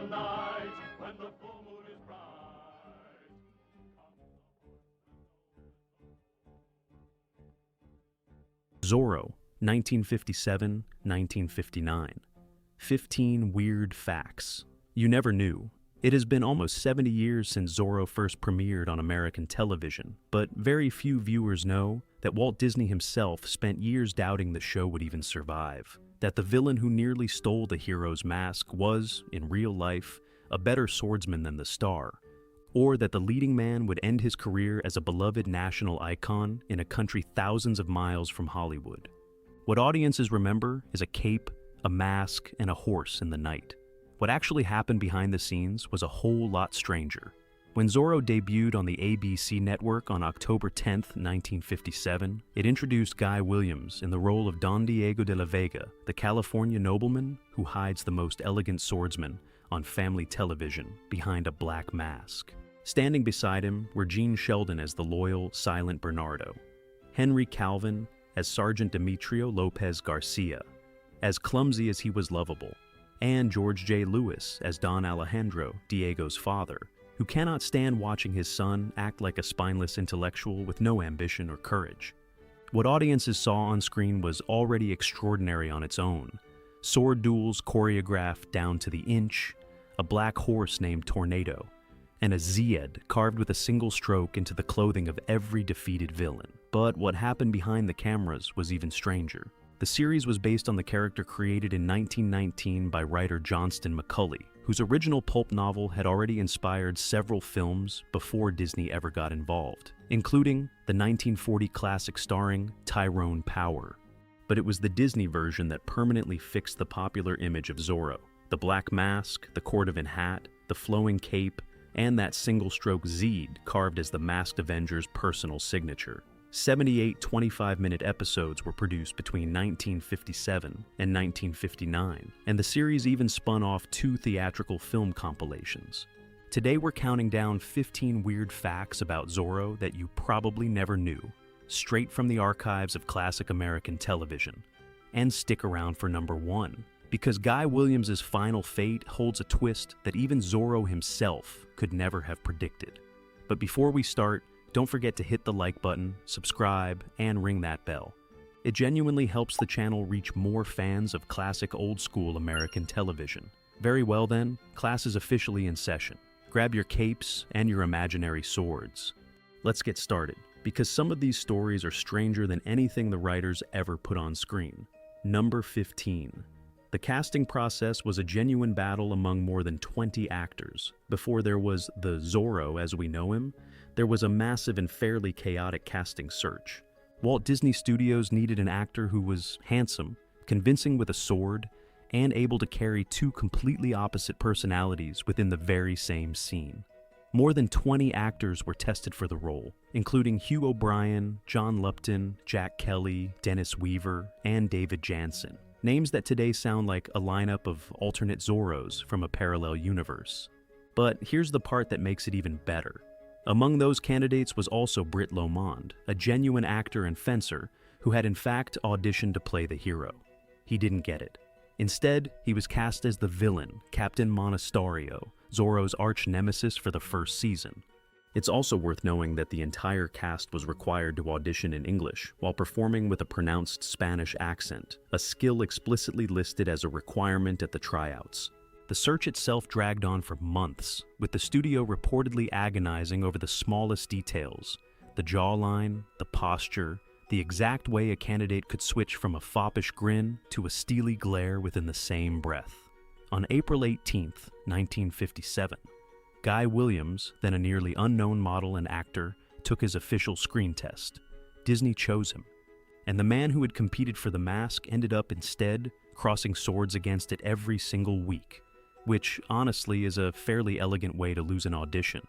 the night when the full moon is bright. Zorro, 1957-1959. 15 Weird Facts You Never Knew. It has been almost 70 years since Zorro first premiered on American television, but very few viewers know that Walt Disney himself spent years doubting the show would even survive, that the villain who nearly stole the hero's mask was, in real life, a better swordsman than the star, or that the leading man would end his career as a beloved national icon in a country thousands of miles from Hollywood. What audiences remember is a cape, a mask, and a horse in the night. What actually happened behind the scenes was a whole lot stranger. When Zorro debuted on the ABC network on October 10, 1957, it introduced Guy Williams in the role of Don Diego de la Vega, the California nobleman who hides the most elegant swordsman on family television behind a black mask. Standing beside him were Gene Sheldon as the loyal, silent Bernardo, Henry Calvin as Sergeant Demetrio Lopez Garcia, as clumsy as he was lovable, and George J. Lewis as Don Alejandro, Diego's father, who cannot stand watching his son act like a spineless intellectual with no ambition or courage. What audiences saw on screen was already extraordinary on its own. Sword duels choreographed down to the inch, a black horse named Tornado, and a Zed carved with a single stroke into the clothing of every defeated villain. But what happened behind the cameras was even stranger. The series was based on the character created in 1919 by writer Johnston McCulley, whose original pulp novel had already inspired several films before Disney ever got involved, including the 1940 classic starring Tyrone Power. But it was the Disney version that permanently fixed the popular image of Zorro. The black mask, the cordovan hat, the flowing cape, and that single-stroke Zed carved as the Masked Avenger's personal signature. 78 25-minute episodes were produced between 1957 and 1959, and the series even spun off 2 theatrical film compilations. Today we're counting down 15 weird facts about Zorro that you probably never knew, straight from the archives of classic American television. And stick around for number 1, because Guy Williams' final fate holds a twist that even Zorro himself could never have predicted. But before we start, don't forget to hit the like button, subscribe, and ring that bell. It genuinely helps the channel reach more fans of classic old-school American television. Very well then, class is officially in session. Grab your capes and your imaginary swords. Let's get started, because some of these stories are stranger than anything the writers ever put on screen. Number 15. The casting process was a genuine battle among more than 20 actors. Before there was the Zorro as we know him, there was a massive and fairly chaotic casting search. Walt Disney Studios needed an actor who was handsome, convincing with a sword, and able to carry 2 completely opposite personalities within the very same scene. More than 20 actors were tested for the role, including Hugh O'Brian, John Lupton, Jack Kelly, Dennis Weaver, and David Janssen. Names that today sound like a lineup of alternate Zorros from a parallel universe. But here's the part that makes it even better. Among those candidates was also Britt Lomond, a genuine actor and fencer who had in fact auditioned to play the hero. He didn't get it. Instead, he was cast as the villain, Captain Monasterio, Zorro's arch-nemesis for the first season. It's also worth knowing that the entire cast was required to audition in English while performing with a pronounced Spanish accent, a skill explicitly listed as a requirement at the tryouts. The search itself dragged on for months, with the studio reportedly agonizing over the smallest details, the jawline, the posture, the exact way a candidate could switch from a foppish grin to a steely glare within the same breath. On April 18, 1957, Guy Williams, then a nearly unknown model and actor, took his official screen test. Disney chose him, and the man who had competed for the mask ended up instead crossing swords against it every single week, which honestly is a fairly elegant way to lose an audition.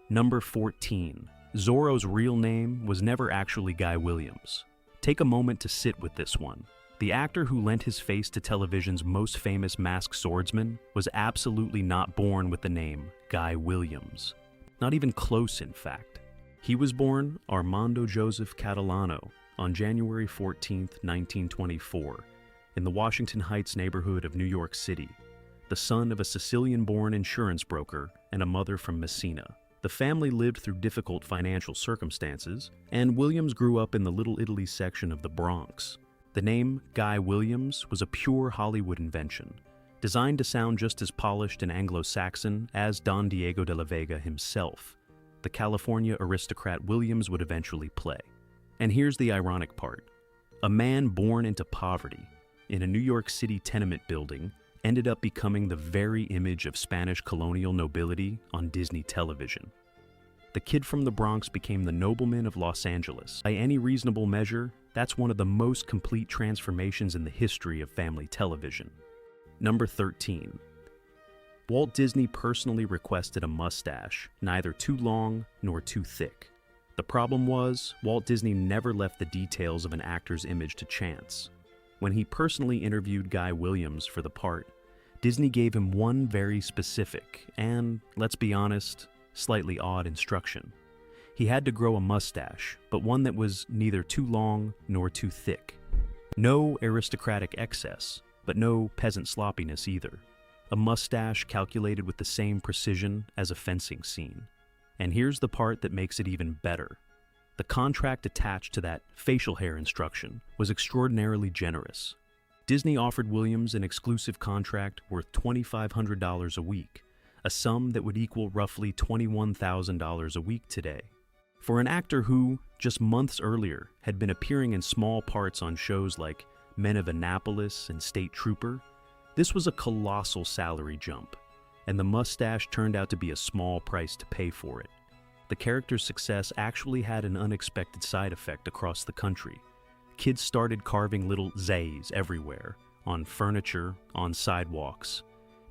Number 14. Zorro's real name was never actually Guy Williams. Take a moment to sit with this one. The actor who lent his face to television's most famous masked swordsman was absolutely not born with the name Guy Williams. Not even close, in fact. He was born Armando Joseph Catalano on January 14, 1924, in the Washington Heights neighborhood of New York City. the son of a Sicilian-born insurance broker and a mother from Messina. The family lived through difficult financial circumstances, and Williams grew up in the Little Italy section of the Bronx. The name Guy Williams was a pure Hollywood invention, designed to sound just as polished and Anglo-Saxon as Don Diego de la Vega himself, the California aristocrat Williams would eventually play. And here's the ironic part. A man born into poverty in a New York City tenement building ended up becoming the very image of Spanish colonial nobility on Disney television. The kid from the Bronx became the nobleman of Los Angeles. By any reasonable measure, that's one of the most complete transformations in the history of family television. Number 13. Walt Disney personally requested a mustache, neither too long nor too thick. The problem was, Walt Disney never left the details of an actor's image to chance. When he personally interviewed Guy Williams for the part, Disney gave him one very specific and, let's be honest, slightly odd instruction. He had to grow a mustache, but one that was neither too long nor too thick. No aristocratic excess, but no peasant sloppiness either. A mustache calculated with the same precision as a fencing scene. And here's the part that makes it even better. The contract attached to that facial hair instruction was extraordinarily generous. Disney offered Williams an exclusive contract worth $2,500 a week, a sum that would equal roughly $21,000 a week today. For an actor who, just months earlier, had been appearing in small parts on shows like Men of Annapolis and State Trooper, this was a colossal salary jump, and the mustache turned out to be a small price to pay for it. The character's success actually had an unexpected side effect across the country. Kids started carving little Zays everywhere, on furniture, on sidewalks,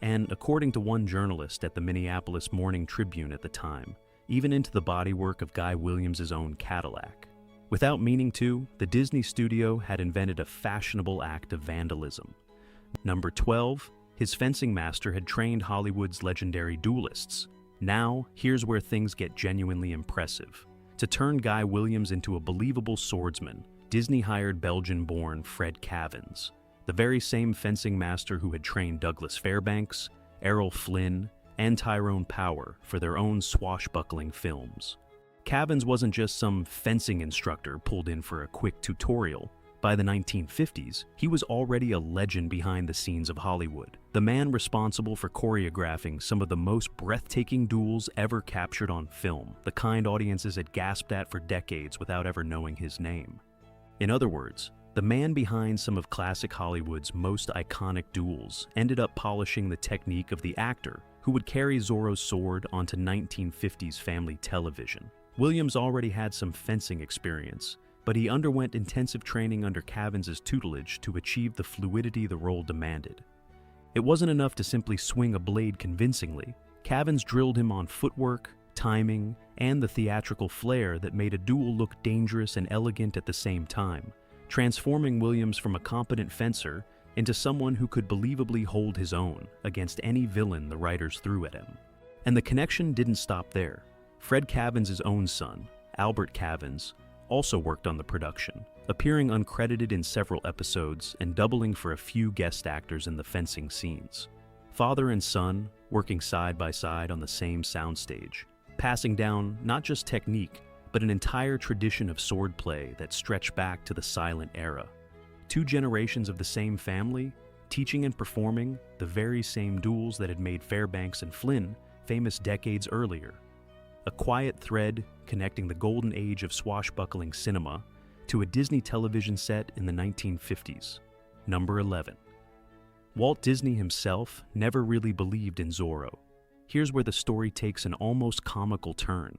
and according to one journalist at the Minneapolis Morning Tribune at the time, even into the bodywork of Guy Williams' own Cadillac. Without meaning to, the Disney studio had invented a fashionable act of vandalism. Number 12, his fencing master had trained Hollywood's legendary duelists. Now, here's where things get genuinely impressive. To turn Guy Williams into a believable swordsman, Disney hired Belgian-born Fred Cavins, the very same fencing master who had trained Douglas Fairbanks, Errol Flynn, and Tyrone Power for their own swashbuckling films. Cavins wasn't just some fencing instructor pulled in for a quick tutorial. By the 1950s, he was already a legend behind the scenes of Hollywood, the man responsible for choreographing some of the most breathtaking duels ever captured on film, the kind audiences had gasped at for decades without ever knowing his name. In other words, the man behind some of classic Hollywood's most iconic duels ended up polishing the technique of the actor who would carry Zorro's sword onto 1950s family television. Williams already had some fencing experience, but he underwent intensive training under Cavins' tutelage to achieve the fluidity the role demanded. It wasn't enough to simply swing a blade convincingly. Cavins drilled him on footwork, timing, and the theatrical flair that made a duel look dangerous and elegant at the same time, transforming Williams from a competent fencer into someone who could believably hold his own against any villain the writers threw at him. And the connection didn't stop there. Fred Cavins' own son, Albert Cavins, also worked on the production, appearing uncredited in several episodes and doubling for a few guest actors in the fencing scenes. Father and son working side by side on the same soundstage, passing down not just technique, but an entire tradition of swordplay that stretched back to the silent era. 2 generations of the same family, teaching and performing the very same duels that had made Fairbanks and Flynn famous decades earlier. A quiet thread connecting the golden age of swashbuckling cinema to a Disney television set in the 1950s. Number 11. Walt Disney himself never really believed in Zorro. Here's where the story takes an almost comical turn.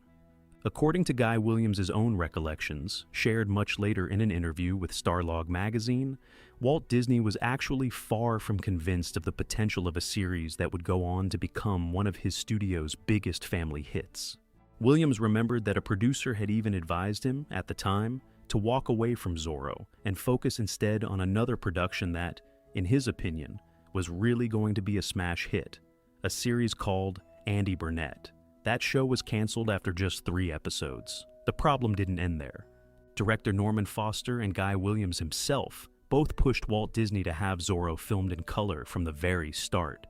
According to Guy Williams' own recollections, shared much later in an interview with Starlog magazine, Walt Disney was actually far from convinced of the potential of a series that would go on to become one of his studio's biggest family hits. Williams remembered that a producer had even advised him, at the time, to walk away from Zorro and focus instead on another production that, in his opinion, was really going to be a smash hit, a series called Andy Burnett. That show was canceled after just 3 episodes. The problem didn't end there. Director Norman Foster and Guy Williams himself both pushed Walt Disney to have Zorro filmed in color from the very start.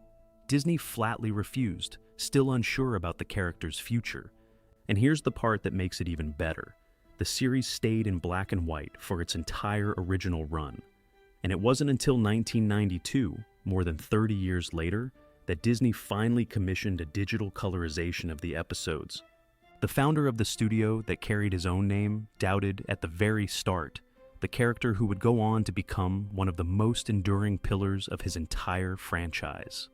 Disney flatly refused, still unsure about the character's future. And here's the part that makes it even better. The series stayed in black and white for its entire original run. And it wasn't until 1992, more than 30 years later, that Disney finally commissioned a digital colorization of the episodes. The founder of the studio that carried his own name doubted at the very start the character who would go on to become one of the most enduring pillars of his entire franchise.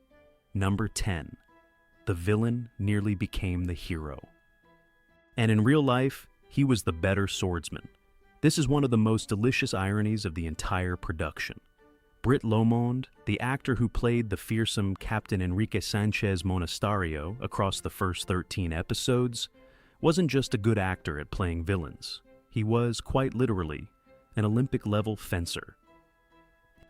Number 10. The villain nearly became the hero. And in real life, he was the better swordsman. This is one of the most delicious ironies of the entire production. Britt Lomond, the actor who played the fearsome Captain Enrique Sanchez Monasterio across the first 13 episodes, wasn't just a good actor at playing villains. He was, quite literally, an Olympic-level fencer.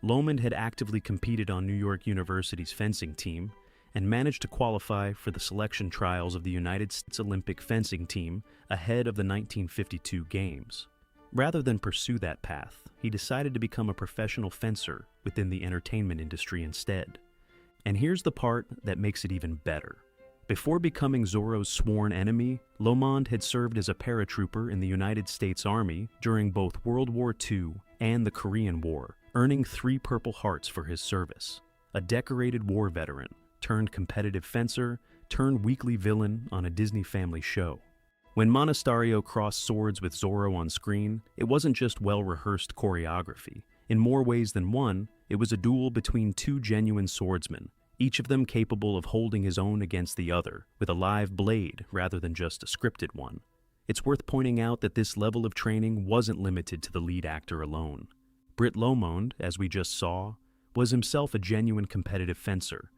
Lomond had actively competed on New York University's fencing team and managed to qualify for the selection trials of the United States Olympic fencing team ahead of the 1952 Games. Rather than pursue that path, he decided to become a professional fencer within the entertainment industry instead. And here's the part that makes it even better. Before becoming Zorro's sworn enemy, Lomond had served as a paratrooper in the United States Army during both World War II and the Korean War, earning 3 Purple Hearts for his service. A decorated war veteran, turned competitive fencer, turned weekly villain on a Disney family show. When Monasterio crossed swords with Zorro on screen, it wasn't just well-rehearsed choreography. In more ways than one, it was a duel between 2 genuine swordsmen, each of them capable of holding his own against the other, with a live blade rather than just a scripted one. It's worth pointing out that this level of training wasn't limited to the lead actor alone. Britt Lomond, as we just saw, was himself a genuine competitive fencer,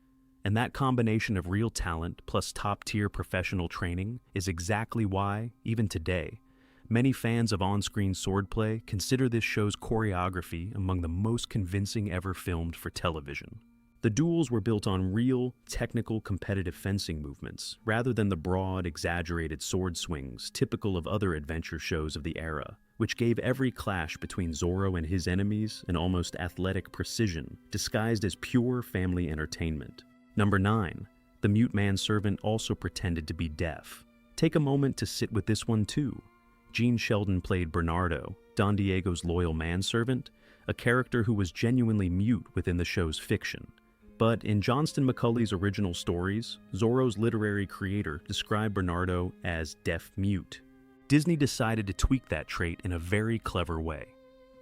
and that combination of real talent plus top-tier professional training is exactly why, even today, many fans of on-screen swordplay consider this show's choreography among the most convincing ever filmed for television. The duels were built on real, technical, competitive fencing movements, rather than the broad, exaggerated sword swings typical of other adventure shows of the era, which gave every clash between Zorro and his enemies an almost athletic precision, disguised as pure family entertainment. Number 9. The mute manservant also pretended to be deaf. Take a moment to sit with this one too. Gene Sheldon played Bernardo, Don Diego's loyal manservant, a character who was genuinely mute within the show's fiction. But in Johnston McCulley's original stories, Zorro's literary creator described Bernardo as deaf-mute. Disney decided to tweak that trait in a very clever way.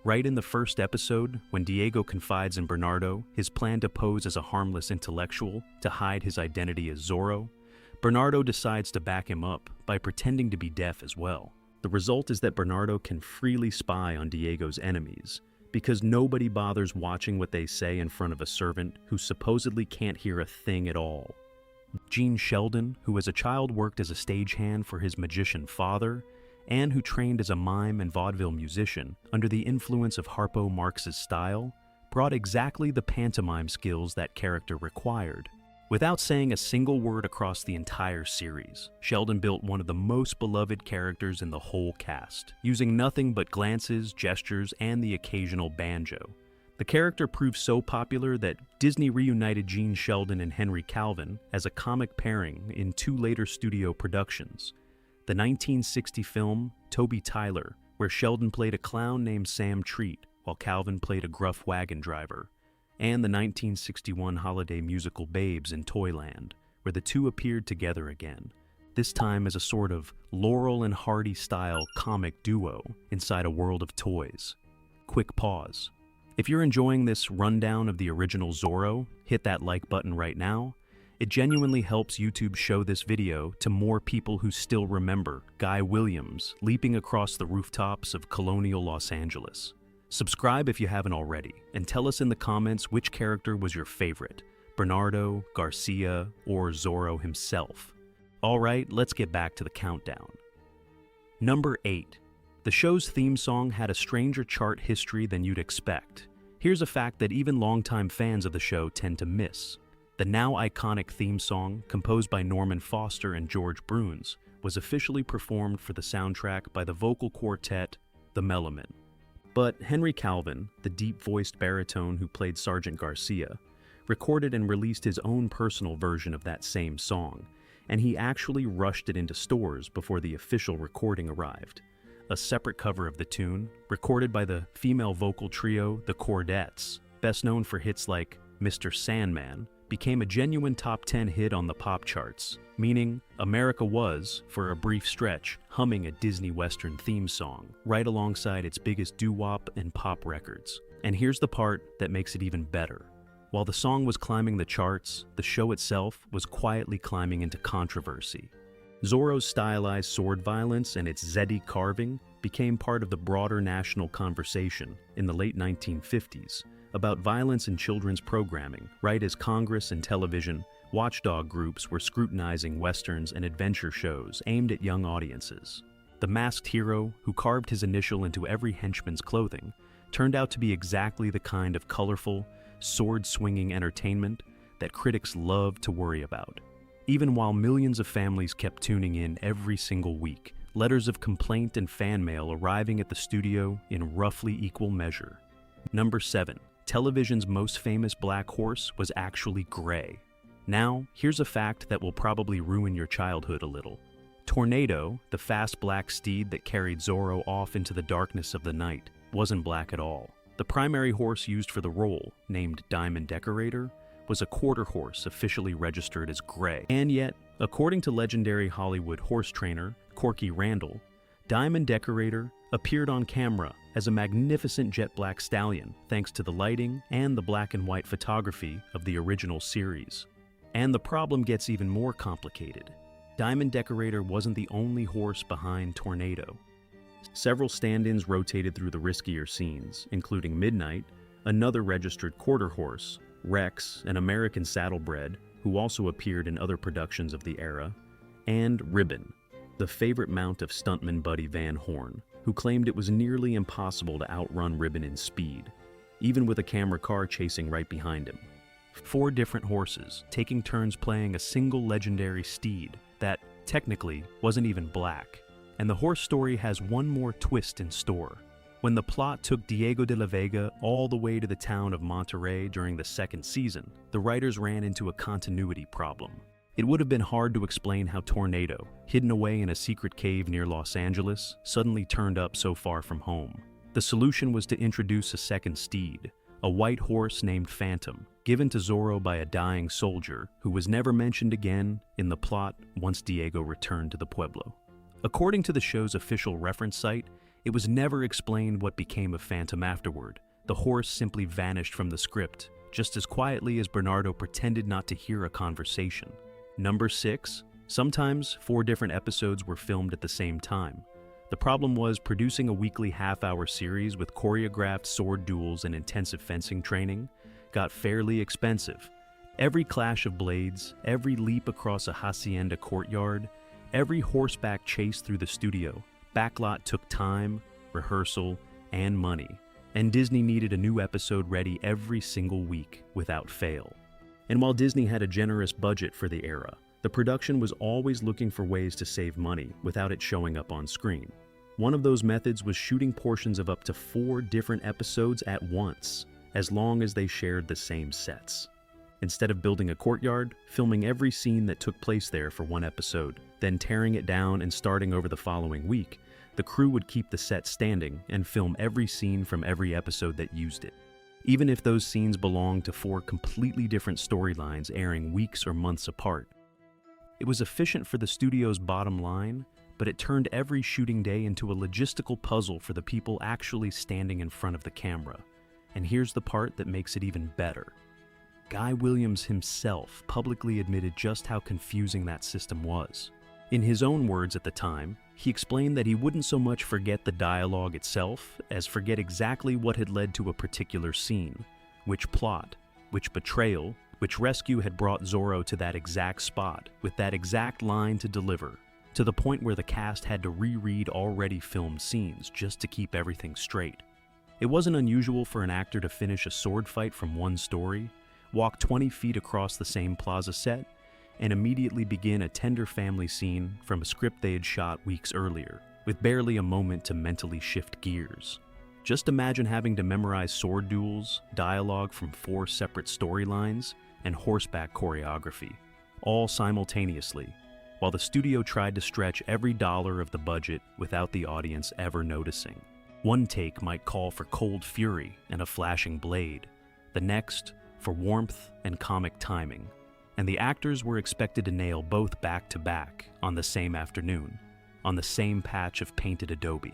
Right in the first episode, when Diego confides in Bernardo his plan to pose as a harmless intellectual to hide his identity as Zorro, Bernardo decides to back him up by pretending to be deaf as well. The result is that Bernardo can freely spy on Diego's enemies, because nobody bothers watching what they say in front of a servant who supposedly can't hear a thing at all. Gene Sheldon, who as a child worked as a stagehand for his magician father, and who trained as a mime and vaudeville musician under the influence of Harpo Marx's style, brought exactly the pantomime skills that character required. Without saying a single word across the entire series, Sheldon built one of the most beloved characters in the whole cast, using nothing but glances, gestures, and the occasional banjo. The character proved so popular that Disney reunited Gene Sheldon and Henry Calvin as a comic pairing in 2 later studio productions. The 1960 film Toby Tyler, where Sheldon played a clown named Sam Treat, while Calvin played a gruff wagon driver, and the 1961 holiday musical Babes in Toyland, where the two appeared together again, this time as a sort of Laurel and Hardy style comic duo inside a world of toys. Quick pause. If you're enjoying this rundown of the original Zorro, hit that like button right now. It genuinely helps YouTube show this video to more people who still remember Guy Williams leaping across the rooftops of colonial Los Angeles. Subscribe if you haven't already, and tell us in the comments which character was your favorite, Bernardo, Garcia, or Zorro himself. Alright, let's get back to the countdown. Number 8. The show's theme song had a stranger chart history than you'd expect. Here's a fact that even longtime fans of the show tend to miss. The now iconic theme song, composed by Norman Foster and George Bruns, was officially performed for the soundtrack by the vocal quartet, the Mellomen. But Henry Calvin, the deep-voiced baritone who played Sergeant Garcia, recorded and released his own personal version of that same song, and he actually rushed it into stores before the official recording arrived. A separate cover of the tune, recorded by the female vocal trio The Chordettes, best known for hits like Mr. Sandman, became a genuine top 10 hit on the pop charts, meaning America was, for a brief stretch, humming a Disney Western theme song, right alongside its biggest doo-wop and pop records. And here's the part that makes it even better. While the song was climbing the charts, the show itself was quietly climbing into controversy. Zorro's stylized sword violence and its Zeddy carving became part of the broader national conversation in the late 1950s about violence in children's programming, right as Congress and television, watchdog groups were scrutinizing westerns and adventure shows aimed at young audiences. The masked hero, who carved his initial into every henchman's clothing, turned out to be exactly the kind of colorful, sword-swinging entertainment that critics loved to worry about. Even while millions of families kept tuning in every single week, letters of complaint and fan mail arriving at the studio in roughly equal measure. Number 7. Television's most famous black horse was actually gray. Now, here's a fact that will probably ruin your childhood a little. Tornado, the fast black steed that carried Zorro off into the darkness of the night, wasn't black at all. The primary horse used for the role, named Diamond Decorator, was a quarter horse officially registered as gray. And yet, according to legendary Hollywood horse trainer Corky Randall, Diamond Decorator appeared on camera as a magnificent jet black stallion thanks to the lighting and the black and white photography of the original series. And the problem gets even more complicated. Diamond Decorator wasn't the only horse behind Tornado. Several stand-ins rotated through the riskier scenes, including Midnight, another registered quarter horse, Rex, an American saddlebred, who also appeared in other productions of the era, and Ribbon, the favorite mount of stuntman Buddy Van Horn, who claimed it was nearly impossible to outrun Ribbon in speed, even with a camera car chasing right behind him. 4 different horses, taking turns playing a single legendary steed that, technically, wasn't even black. And the horse story has one more twist in store. When the plot took Diego de la Vega all the way to the town of Monterey during the 2nd season, the writers ran into a continuity problem. It would have been hard to explain how Tornado, hidden away in a secret cave near Los Angeles, suddenly turned up so far from home. The solution was to introduce a second steed, a white horse named Phantom, given to Zorro by a dying soldier who was never mentioned again in the plot once Diego returned to the Pueblo. According to the show's official reference site, it was never explained what became of Phantom afterward. The horse simply vanished from the script, just as quietly as Bernardo pretended not to hear a conversation. Number 6. Sometimes 4 different episodes were filmed at the same time. The problem was producing a weekly half-hour series with choreographed sword duels and intensive fencing training got fairly expensive. Every clash of blades, every leap across a hacienda courtyard, every horseback chase through the studio, backlot took time, rehearsal, and money, and Disney needed a new episode ready every single week without fail. And while Disney had a generous budget for the era, the production was always looking for ways to save money without it showing up on screen. One of those methods was shooting portions of up to 4 different episodes at once, as long as they shared the same sets. Instead of building a courtyard, filming every scene that took place there for one episode, then tearing it down and starting over the following week, the crew would keep the set standing and film every scene from every episode that used it. Even if those scenes belonged to 4 completely different storylines airing weeks or months apart. It was efficient for the studio's bottom line, but it turned every shooting day into a logistical puzzle for the people actually standing in front of the camera. And here's the part that makes it even better. Guy Williams himself publicly admitted just how confusing that system was. In his own words at the time, he explained that he wouldn't so much forget the dialogue itself as forget exactly what had led to a particular scene, which plot, which betrayal, which rescue had brought Zorro to that exact spot with that exact line to deliver, to the point where the cast had to reread already filmed scenes just to keep everything straight. It wasn't unusual for an actor to finish a sword fight from one story, walk 20 feet across the same plaza set, and immediately begin a tender family scene from a script they had shot weeks earlier, with barely a moment to mentally shift gears. Just imagine having to memorize sword duels, dialogue from 4 separate storylines, and horseback choreography, all simultaneously, while the studio tried to stretch every dollar of the budget without the audience ever noticing. One take might call for cold fury and a flashing blade, the next for warmth and comic timing, and the actors were expected to nail both back-to-back on the same afternoon, on the same patch of painted adobe.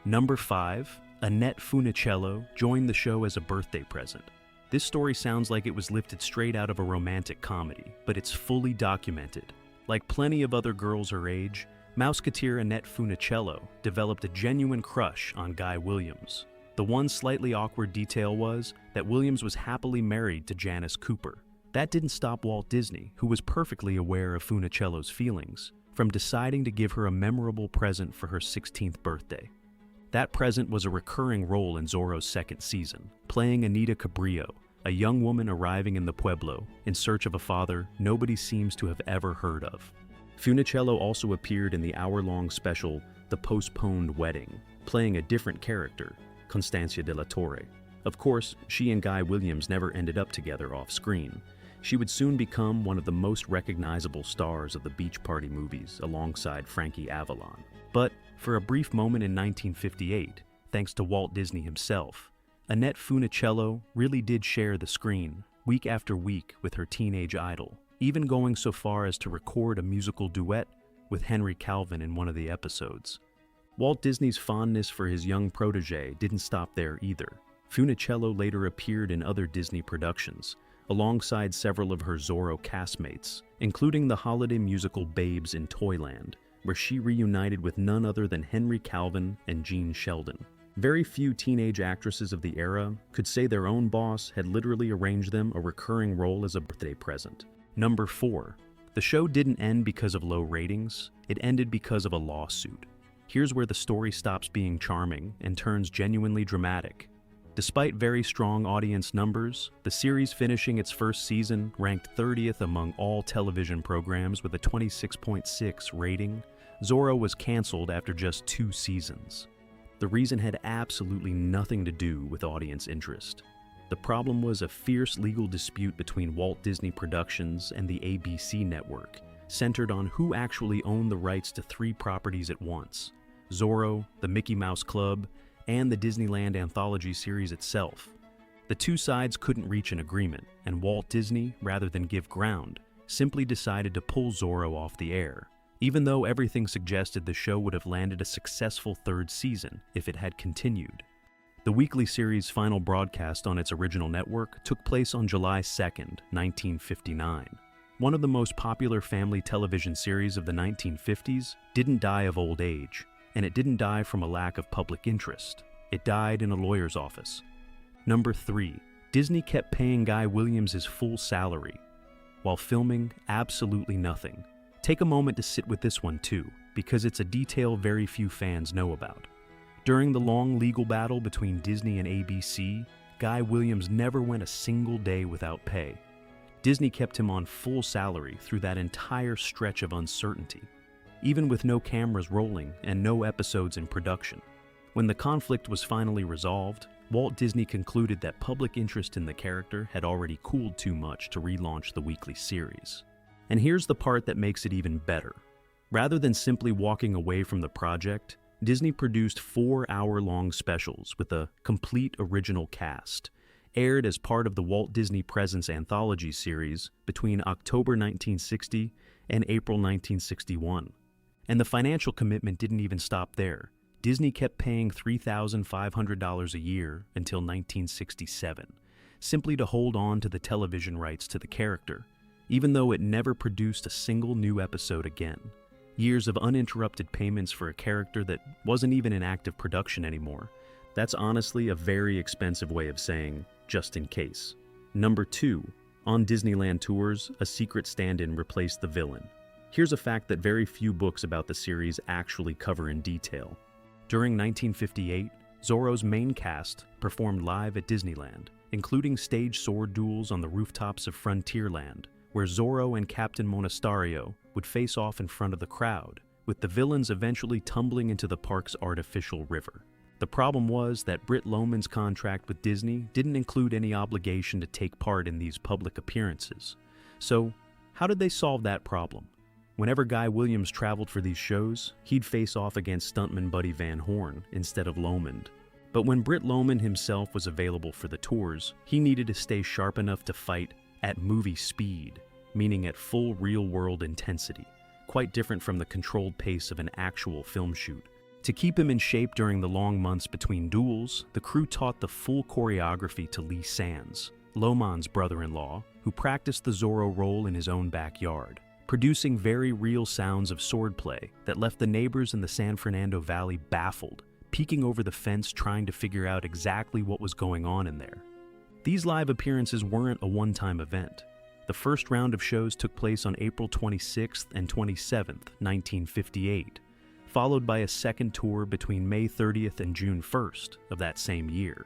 Number 5, Annette Funichello joined the show as a birthday present. This story sounds like it was lifted straight out of a romantic comedy, but it's fully documented. Like plenty of other girls her age, Mouseketeer Annette Funichello developed a genuine crush on Guy Williams. The one slightly awkward detail was that Williams was happily married to Janice Cooper. That didn't stop Walt Disney, who was perfectly aware of Funichello's feelings, from deciding to give her a memorable present for her 16th birthday. That present was a recurring role in Zorro's second season, playing Anita Cabrillo, a young woman arriving in the Pueblo in search of a father nobody seems to have ever heard of. Funichello also appeared in the hour-long special The Postponed Wedding, playing a different character, Constancia de la Torre. Of course, she and Guy Williams never ended up together off-screen. She would soon become one of the most recognizable stars of the Beach Party movies alongside Frankie Avalon. But for a brief moment in 1958, thanks to Walt Disney himself, Annette Funichello really did share the screen, week after week, with her teenage idol, even going so far as to record a musical duet with Henry Calvin in one of the episodes. Walt Disney's fondness for his young protege didn't stop there either. Funichello later appeared in other Disney productions, alongside several of her Zorro castmates, including the holiday musical Babes in Toyland, where she reunited with none other than Henry Calvin and Gene Sheldon. Very few teenage actresses of the era could say their own boss had literally arranged them a recurring role as a birthday present. Number 4. The show didn't end because of low ratings, it ended because of a lawsuit. Here's where the story stops being charming and turns genuinely dramatic. Despite very strong audience numbers, the series finishing its first season ranked 30th among all television programs with a 26.6 rating, Zorro was canceled after just 2 seasons. The reason had absolutely nothing to do with audience interest. The problem was a fierce legal dispute between Walt Disney Productions and the ABC network, centered on who actually owned the rights to 3 properties at once: Zorro, the Mickey Mouse Club, and the Disneyland anthology series itself. The 2 sides couldn't reach an agreement, and Walt Disney, rather than give ground, simply decided to pull Zorro off the air, even though everything suggested the show would have landed a successful 3rd season if it had continued. The weekly series' final broadcast on its original network took place on July 2nd, 1959. One of the most popular family television series of the 1950s didn't die of old age, and it didn't die from a lack of public interest. It died in a lawyer's office. Number 3. Disney kept paying Guy Williams his full salary, while filming absolutely nothing. Take a moment to sit with this one too, because it's a detail very few fans know about. During the long legal battle between Disney and ABC, Guy Williams never went a single day without pay. Disney kept him on full salary through that entire stretch of uncertainty, even with no cameras rolling and no episodes in production. When the conflict was finally resolved, Walt Disney concluded that public interest in the character had already cooled too much to relaunch the weekly series. And here's the part that makes it even better. Rather than simply walking away from the project, Disney produced 4-hour-long specials with a complete original cast, aired as part of the Walt Disney Presents anthology series between October 1960 and April 1961. And the financial commitment didn't even stop there. Disney kept paying $3,500 a year until 1967, simply to hold on to the television rights to the character, even though it never produced a single new episode again. Years of uninterrupted payments for a character that wasn't even in active production anymore. That's honestly a very expensive way of saying, just in case. Number 2. On Disneyland tours, a secret stand-in replaced the villain. Here's a fact that very few books about the series actually cover in detail. During 1958, Zorro's main cast performed live at Disneyland, including stage sword duels on the rooftops of Frontierland, where Zorro and Captain Monasterio would face off in front of the crowd, with the villains eventually tumbling into the park's artificial river. The problem was that Britt Loman's contract with Disney didn't include any obligation to take part in these public appearances. So, how did they solve that problem? Whenever Guy Williams traveled for these shows, he'd face off against stuntman Buddy Van Horn instead of Loman. But when Britt Loman himself was available for the tours, he needed to stay sharp enough to fight at movie speed, meaning at full real-world intensity, quite different from the controlled pace of an actual film shoot. To keep him in shape during the long months between duels, the crew taught the full choreography to Lee Sands, Loman's brother-in-law, who practiced the Zorro role in his own backyard, producing very real sounds of swordplay that left the neighbors in the San Fernando Valley baffled, peeking over the fence trying to figure out exactly what was going on in there. These live appearances weren't a one-time event. The first round of shows took place on April 26th and 27th, 1958, followed by a second tour between May 30th and June 1st of that same year.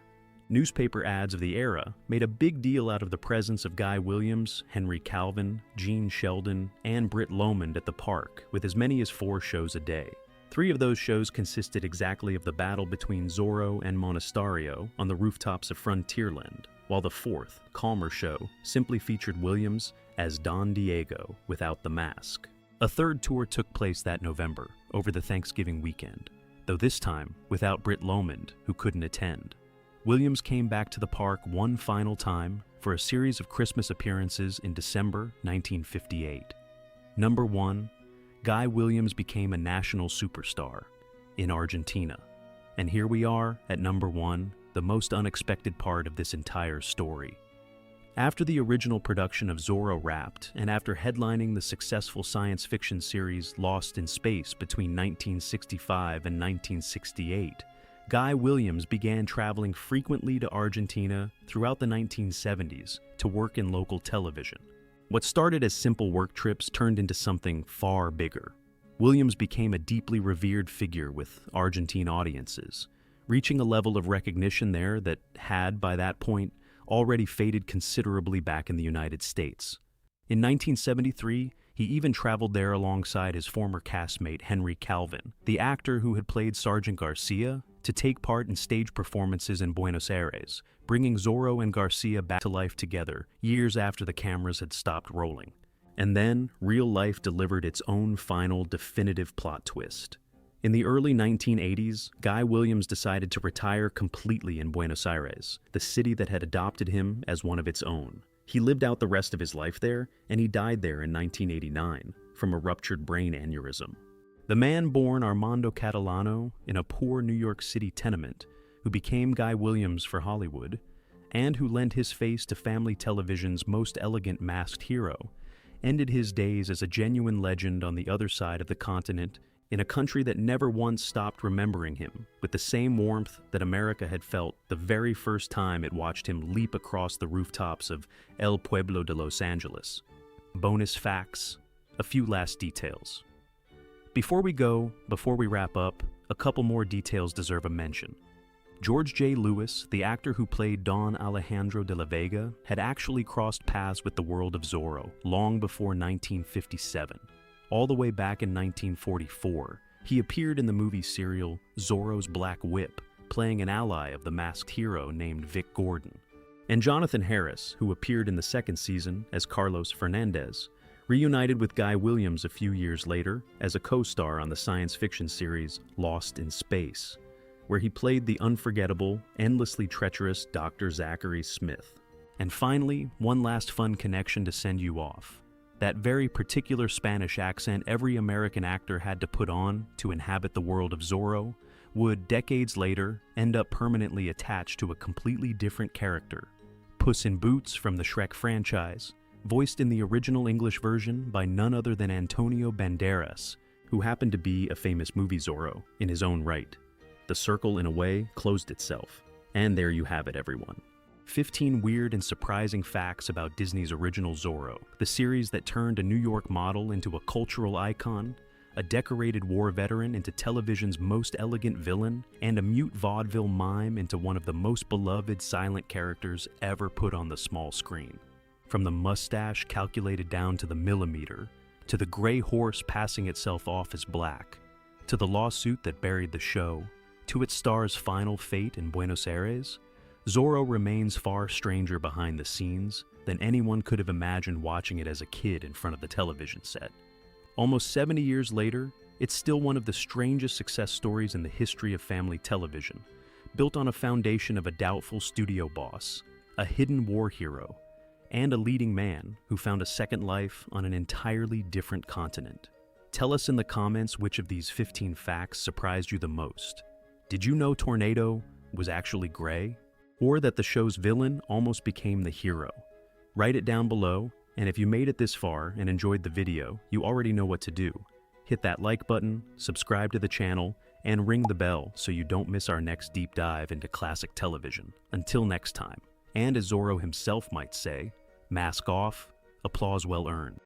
Newspaper ads of the era made a big deal out of the presence of Guy Williams, Henry Calvin, Gene Sheldon, and Britt Loman at the park, with as many as 4 shows a day. 3 of those shows consisted exactly of the battle between Zorro and Monasterio on the rooftops of Frontierland, while the 4th, calmer show simply featured Williams as Don Diego without the mask. A third tour took place that November, over the Thanksgiving weekend, though this time without Britt Loman, who couldn't attend. Williams came back to the park one final time for a series of Christmas appearances in December 1958. Number 1, Guy Williams became a national superstar in Argentina. And here we are at number 1, the most unexpected part of this entire story. After the original production of Zorro wrapped, and after headlining the successful science fiction series Lost in Space between 1965 and 1968, Guy Williams began traveling frequently to Argentina throughout the 1970s to work in local television. What started as simple work trips turned into something far bigger. Williams became a deeply revered figure with Argentine audiences, reaching a level of recognition there that had, by that point, already faded considerably back in the United States. In 1973, he even traveled there alongside his former castmate Henry Calvin, the actor who had played Sergeant Garcia, to take part in stage performances in Buenos Aires, bringing Zorro and Garcia back to life together years after the cameras had stopped rolling. And then, real life delivered its own final, definitive plot twist. In the early 1980s, Guy Williams decided to retire completely in Buenos Aires, the city that had adopted him as one of its own. He lived out the rest of his life there, and he died there in 1989 from a ruptured brain aneurysm. The man born Armando Catalano in a poor New York City tenement, who became Guy Williams for Hollywood, and who lent his face to family television's most elegant masked hero, ended his days as a genuine legend on the other side of the continent in a country that never once stopped remembering him with the same warmth that America had felt the very first time it watched him leap across the rooftops of El Pueblo de Los Angeles. Bonus facts, a few last details. Before we wrap up, a couple more details deserve a mention. George J. Lewis, the actor who played Don Alejandro de la Vega, had actually crossed paths with the world of Zorro long before 1957. All the way back in 1944, he appeared in the movie serial Zorro's Black Whip, playing an ally of the masked hero named Vic Gordon. And Jonathan Harris, who appeared in the second season as Carlos Fernandez, reunited with Guy Williams a few years later as a co-star on the science fiction series Lost in Space, where he played the unforgettable, endlessly treacherous Dr. Zachary Smith. And finally, one last fun connection to send you off. That very particular Spanish accent every American actor had to put on to inhabit the world of Zorro would, decades later, end up permanently attached to a completely different character, Puss in Boots from the Shrek franchise, voiced in the original English version by none other than Antonio Banderas, who happened to be a famous movie Zorro in his own right. The circle, in a way, closed itself. And there you have it, everyone. 15 weird and surprising facts about Disney's original Zorro, the series that turned a New York model into a cultural icon, a decorated war veteran into television's most elegant villain, and a mute vaudeville mime into one of the most beloved silent characters ever put on the small screen. From the mustache calculated down to the millimeter, to the gray horse passing itself off as black, to the lawsuit that buried the show, to its star's final fate in Buenos Aires, Zorro remains far stranger behind the scenes than anyone could have imagined watching it as a kid in front of the television set. Almost 70 years later, it's still one of the strangest success stories in the history of family television, built on a foundation of a doubtful studio boss, a hidden war hero, and a leading man who found a second life on an entirely different continent. Tell us in the comments which of these 15 facts surprised you the most. Did you know Tornado was actually gray? Or that the show's villain almost became the hero? Write it down below, and if you made it this far and enjoyed the video, you already know what to do. Hit that like button, subscribe to the channel, and ring the bell so you don't miss our next deep dive into classic television. Until next time, and as Zorro himself might say, mask off, applause well earned.